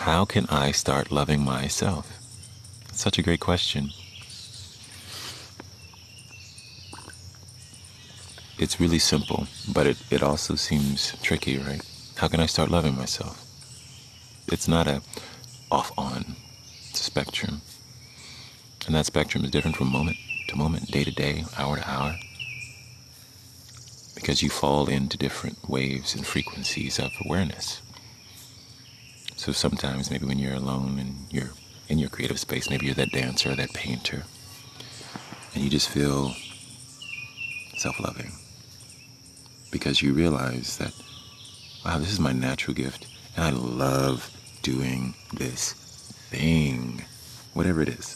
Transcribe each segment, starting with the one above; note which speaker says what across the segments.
Speaker 1: How can I start loving myself? It's such a great question. It's really simple, but it also seems tricky, right? How can I start loving myself? It's not a off-on, it's a spectrum. And that spectrum is different from moment to moment, day to day, hour to hour, because you fall into different waves and frequencies of awareness. So sometimes maybe when you're alone and you're in your creative space, maybe you're that dancer or that painter, and you just feel self-loving because you realize that, wow, this is my natural gift, and I love doing this thing, whatever it is.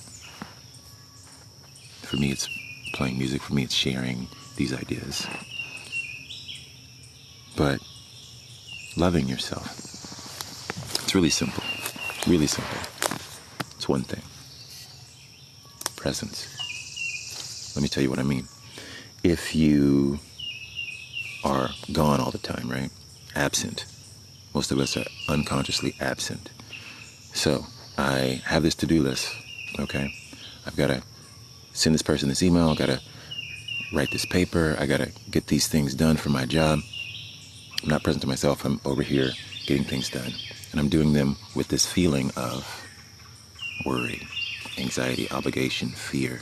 Speaker 1: For me, it's playing music. For me, it's sharing these ideas. But loving yourself, it's really simple. Really simple. It's one thing. Presence. Let me tell you what I mean. If you are gone all the time, right? Absent. Most of us are unconsciously absent. So I have this to-do list, okay? I've got to send this person this email. I've got to write this paper. I got to get these things done for my job. I'm not present to myself. I'm over here getting things done. And I'm doing them with this feeling of worry, anxiety, obligation, fear.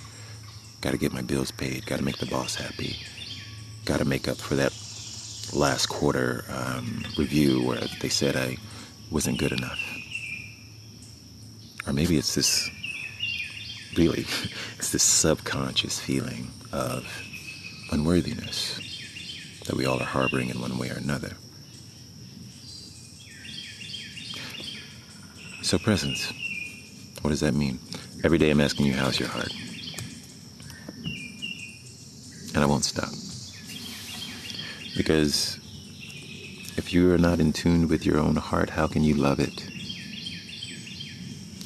Speaker 1: Got to get my bills paid. Got to make the boss happy. Got to make up for that last quarter review where they said I wasn't good enough. Or maybe it's this, really, it's this subconscious feeling of unworthiness that we all are harboring in one way or another. So presence, what does that mean? Every day I'm asking you, how's your heart? And I won't stop. Because if you are not in tune with your own heart, how can you love it?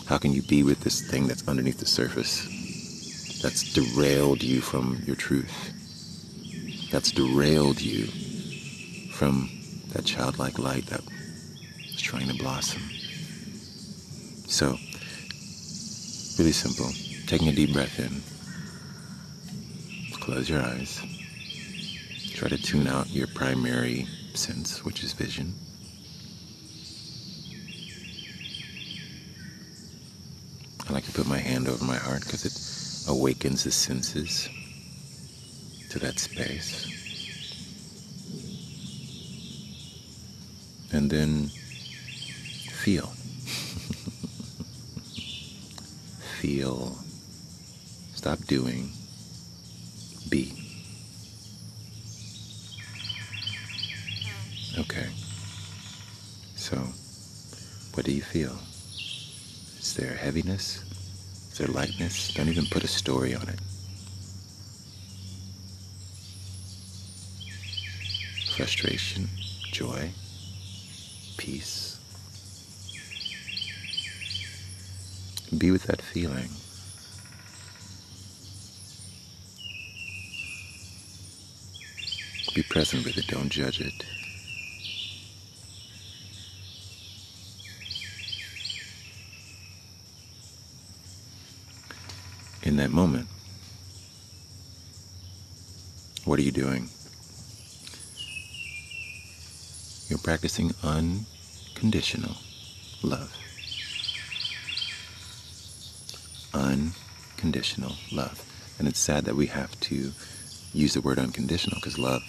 Speaker 1: How can you be with this thing that's underneath the surface, that's derailed you from your truth, that's derailed you from that childlike light that is trying to blossom? So, really simple. Taking a deep breath in. Close your eyes. Try to tune out your primary sense, which is vision. I like to put my hand over my heart because it awakens the senses to that space. And then feel. Feel. Stop doing. Be. Okay. So, what do you feel? Is there heaviness? Is there lightness? Don't even put a story on it. Frustration, joy, peace. Be with that feeling. Be present with it, don't judge it. In that moment, what are you doing? You're practicing unconditional love. Unconditional love. And it's sad that we have to use the word unconditional because love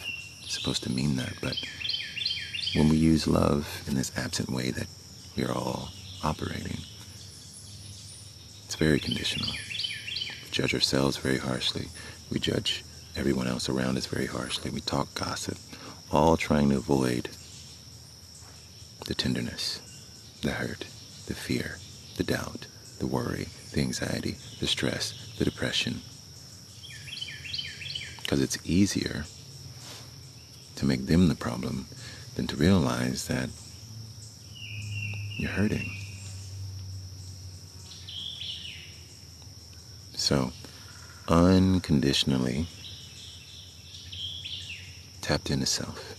Speaker 1: is supposed to mean that. But when we use love in this absent way that we're all operating, it's very conditional. We judge ourselves very harshly. We judge everyone else around us very harshly. We talk gossip, all trying to avoid the tenderness, the hurt, the fear, the doubt, the worry, the anxiety, the stress, the depression. Because it's easier to make them the problem than to realize that you're hurting. So, unconditionally tapped into self.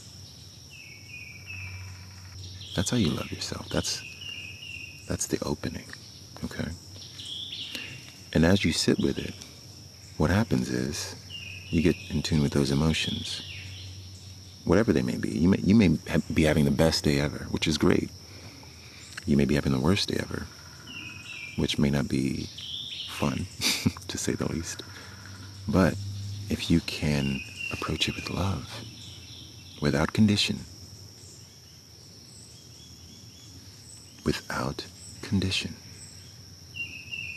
Speaker 1: That's how you love yourself. That's That's the opening, okay? And as you sit with it, what happens is you get in tune with those emotions, whatever they may be. Be having the best day ever, which is great. You may be having the worst day ever, which may not be fun, to say the least. But if you can approach it with love, without condition,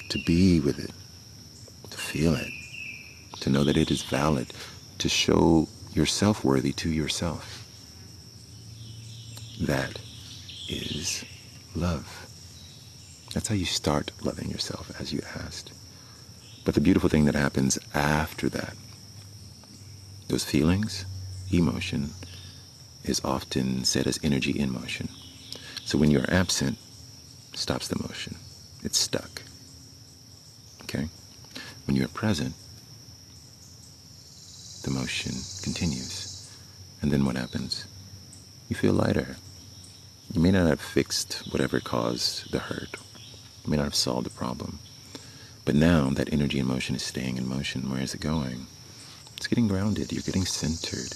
Speaker 1: to be with it, to feel it, to know that it is valid, to show yourself worthy to yourself. That is love. That's how you start loving yourself, as you asked. But the beautiful thing that happens after that, those feelings, emotion, is often said as energy in motion. So when you're absent, stops the motion. It's stuck. Okay? When you're present, the motion continues. And then what happens? You feel lighter. You may not have fixed whatever caused the hurt. You may not have solved the problem. But now that energy in motion is staying in motion. Where is it going? It's getting grounded. You're getting centered.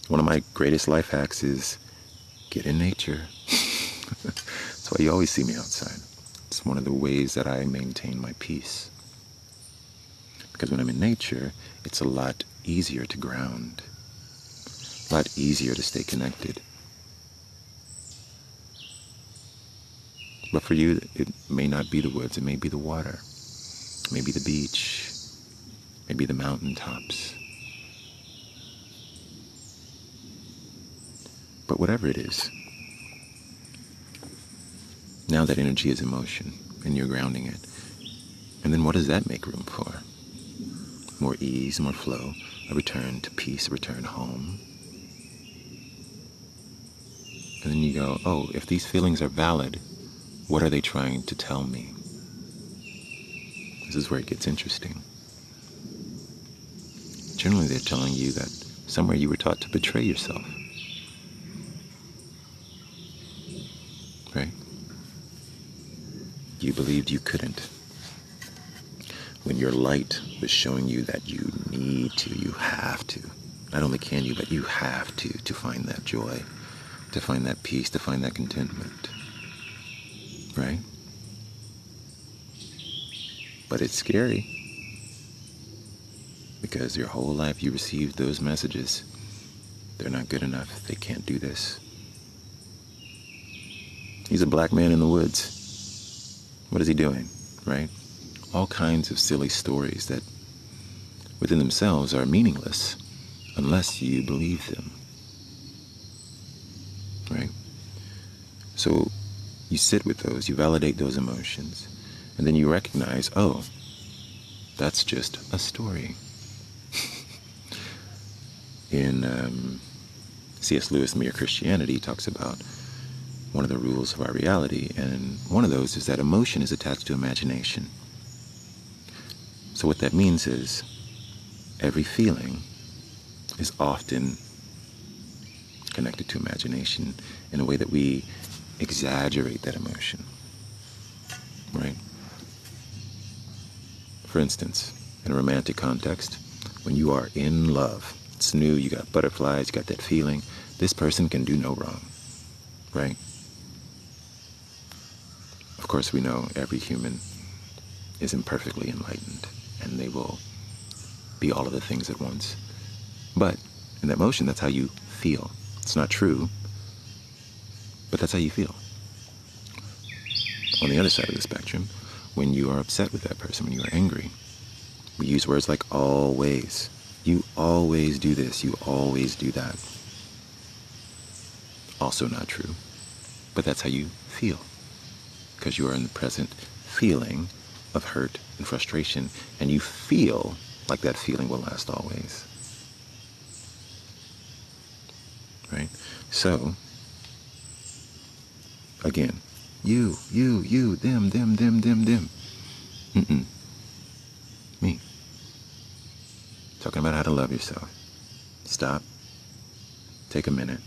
Speaker 1: One of my greatest life hacks is get in nature. That's why you always see me outside. It's one of the ways that I maintain my peace. Because when I'm in nature, it's a lot easier to ground. A lot easier to stay connected. But for you, it may not be the woods. It may be the water. It may be the beach. Maybe the mountaintops. But whatever it is, now that energy is in motion and you're grounding it. And then what does that make room for? More ease, more flow, a return to peace, a return home. And then you go, oh, if these feelings are valid, what are they trying to tell me? This is where it gets interesting. Generally, they're telling you that somewhere you were taught to betray yourself. Right? You believed you couldn't. When your light was showing you that you need to, you have to. Not only can you, but you have to find that joy, to find that peace, to find that contentment. Right? But it's scary. Because your whole life you received those messages. They're not good enough. They can't do this. He's a black man in the woods. What is he doing? Right? All kinds of silly stories that within themselves are meaningless unless you believe them. Right? So you sit with those, you validate those emotions, and then you recognize, oh, that's just a story. In C.S. Lewis' Mere Christianity, he talks about one of the rules of our reality, and one of those is that emotion is attached to imagination. So what that means is every feeling is often connected to imagination in a way that we exaggerate that emotion, right? For instance, in a romantic context, when you are in love, it's new, you got butterflies, you got that feeling, this person can do no wrong, right? Of course, we know every human is imperfectly enlightened, and they will be all of the things at once. But in that motion, that's how you feel. It's not true, but that's how you feel. On the other side of the spectrum, when you are upset with that person, when you are angry, we use words like always. You always do this, you always do that. Also not true, but that's how you feel. Because you are in the present feeling of hurt and frustration, and you feel like that feeling will last always. Right? So, again, you, them. Me. Talking about how to love yourself. Stop. Take a minute.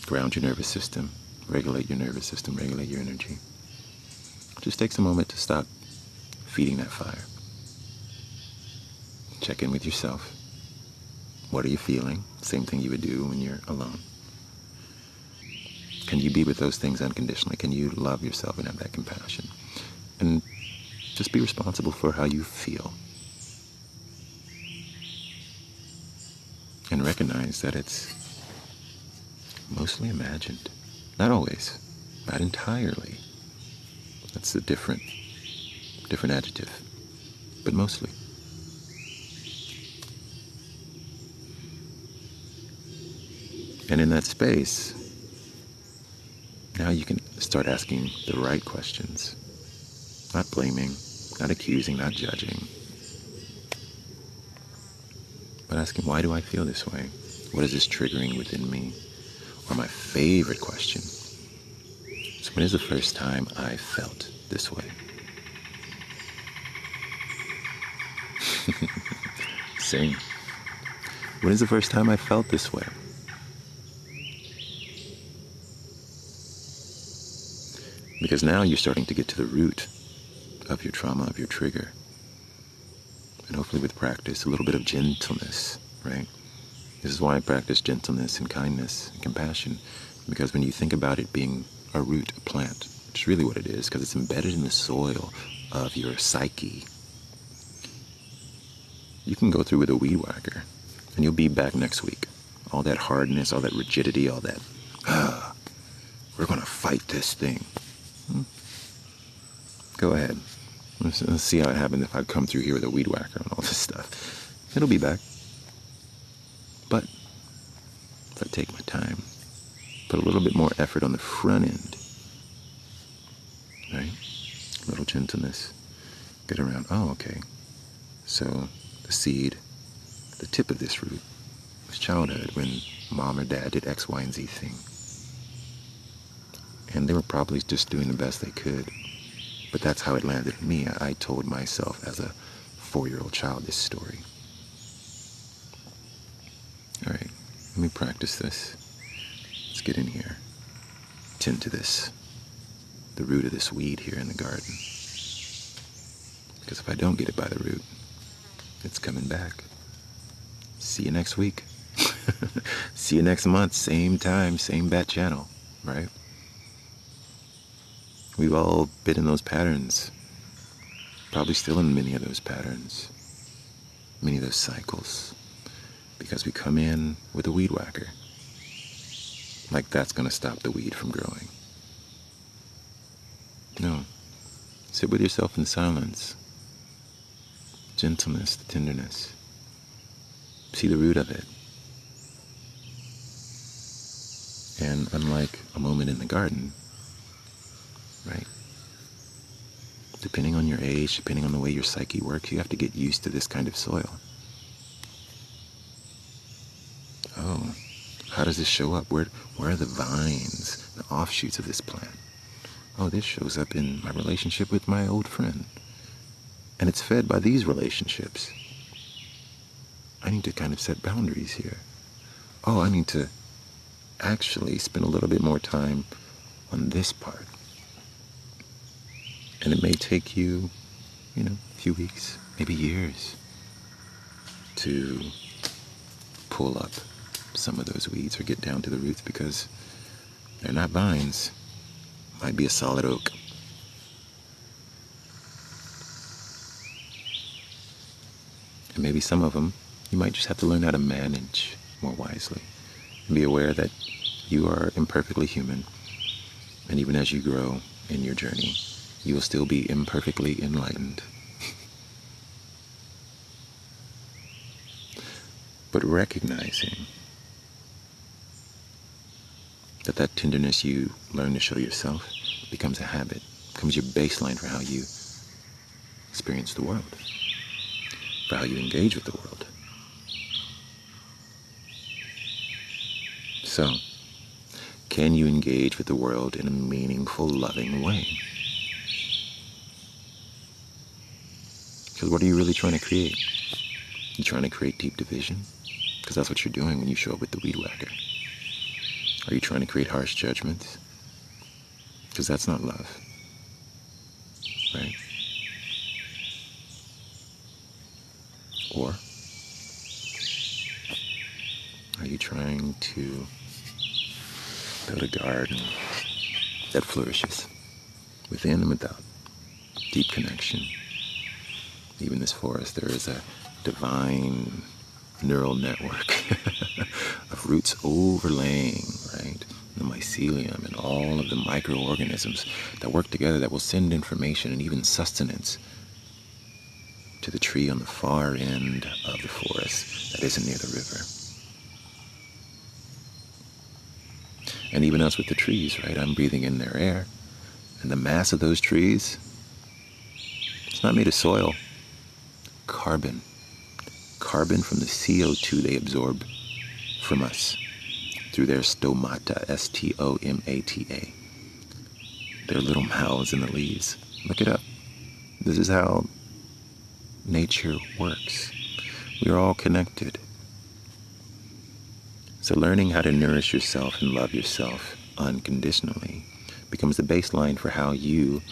Speaker 1: ground your nervous system, regulate your nervous system, regulate your energy. It just takes a moment to stop feeding that fire. Check in with yourself. What are you feeling? Same thing you would do when you're alone. Can you be with those things unconditionally? Can you love yourself and have that compassion? And just be responsible for how you feel. And recognize that it's mostly imagined. Not always. Not entirely. That's a different adjective. But mostly. And in that space, now you can start asking the right questions. Not blaming, not accusing, not judging. But asking, why do I feel this way? What is this triggering within me? Or my favorite question. So when is the first time I felt this way? Same. When is the first time I felt this way? Because now you're starting to get to the root of your trauma, of your trigger. And hopefully with practice, a little bit of gentleness, right? This is why I practice gentleness and kindness and compassion. Because when you think about it being a root, a plant, which is really what it is, because it's embedded in the soil of your psyche, you can go through with a weed whacker and you'll be back next week. All that hardness, all that rigidity, all that, we're going to fight this thing. Go ahead. Let's see how it happens if I come through here with a weed whacker and all this stuff. It'll be back. But if I take my time, put a little bit more effort on the front end, right? A little gentleness. Get around, oh, okay. So the seed, the tip of this root was childhood when mom or dad did X, Y, and Z thing. And they were probably just doing the best they could. But that's how it landed in me. I told myself as a 4-year-old child this story. All right, let me practice this. Let's get in here. Tend to this, the root of this weed here in the garden. Because if I don't get it by the root, it's coming back. See you next week. See you next month, same time, same bat channel, right? We've all been in those patterns. Probably still in many of those patterns. Many of those cycles. Because we come in with a weed whacker. Like that's going to stop the weed from growing. No. Sit with yourself in silence. Gentleness, the tenderness. See the root of it. And unlike a moment in the garden, right? Depending on your age, depending on the way your psyche works, you have to get used to this kind of soil. Oh, how does this show up? Where are the vines, the offshoots of this plant? Oh, this shows up in my relationship with my old friend. And it's fed by these relationships. I need to kind of set boundaries here. Oh, I need to actually spend a little bit more time on this part. And it may take you, a few weeks, maybe years, to pull up some of those weeds or get down to the roots because they're not vines. Might be a solid oak. And maybe some of them, you might just have to learn how to manage more wisely. And be aware that you are imperfectly human. And even as you grow in your journey, you will still be imperfectly enlightened. But recognizing that tenderness you learn to show yourself becomes a habit, becomes your baseline for how you experience the world, for how you engage with the world. So, can you engage with the world in a meaningful, loving way? Because what are you really trying to create? You trying to create deep division? Because that's what you're doing when you show up with the weed whacker. Are you trying to create harsh judgments? Because that's not love, right? Or are you trying to build a garden that flourishes within and without? Deep connection. Even this forest, there is a divine neural network of roots overlaying, right? The mycelium and all of the microorganisms that work together that will send information and even sustenance to the tree on the far end of the forest that isn't near the river. And even us with the trees, right? I'm breathing in their air. And the mass of those trees, it's not made of soil. Carbon. Carbon from the CO2 they absorb from us through their stomata, S-T-O-M-A-T-A. Their little mouths in the leaves. Look it up. This is how nature works. We are all connected. So learning how to nourish yourself and love yourself unconditionally becomes the baseline for how you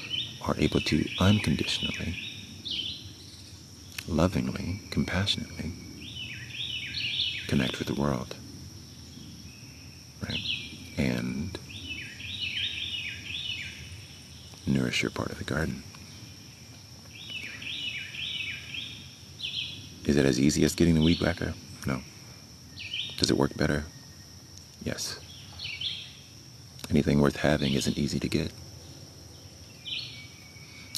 Speaker 1: are able to unconditionally, lovingly, compassionately connect with the world, right? And nourish your part of the garden. Is it as easy as getting the weed whacker? No. Does it work better? Yes. Anything worth having isn't easy to get.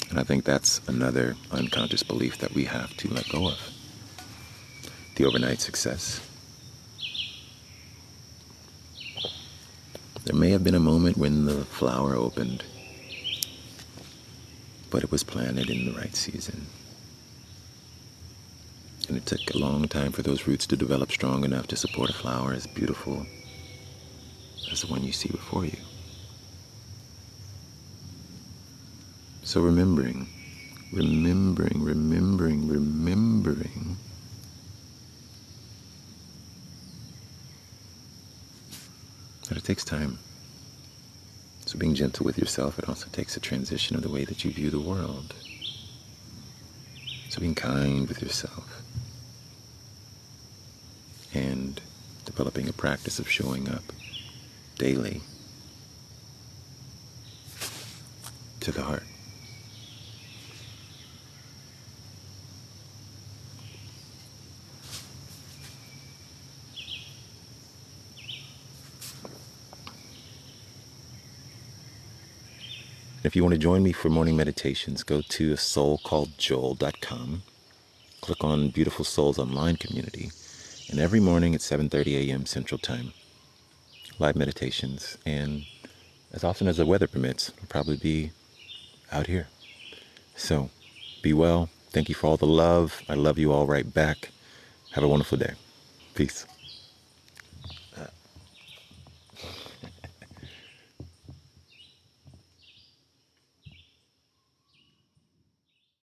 Speaker 1: And I think that's another unconscious belief that we have to let go of. The overnight success. There may have been a moment when the flower opened, but it was planted in the right season. And it took a long time for those roots to develop strong enough to support a flower as beautiful as the one you see before you. So remembering that it takes time. So being gentle with yourself, it also takes a transition of the way that you view the world. So being kind with yourself and developing a practice of showing up daily to the heart. If you want to join me for morning meditations, go to asoulcalledjoel.com, click on Beautiful Souls Online Community, and every morning at 7:30 a.m. Central Time, live meditations, and as often as the weather permits, I'll probably be out here. So, be well. Thank you for all the love. I love you all right back. Have a wonderful day. Peace.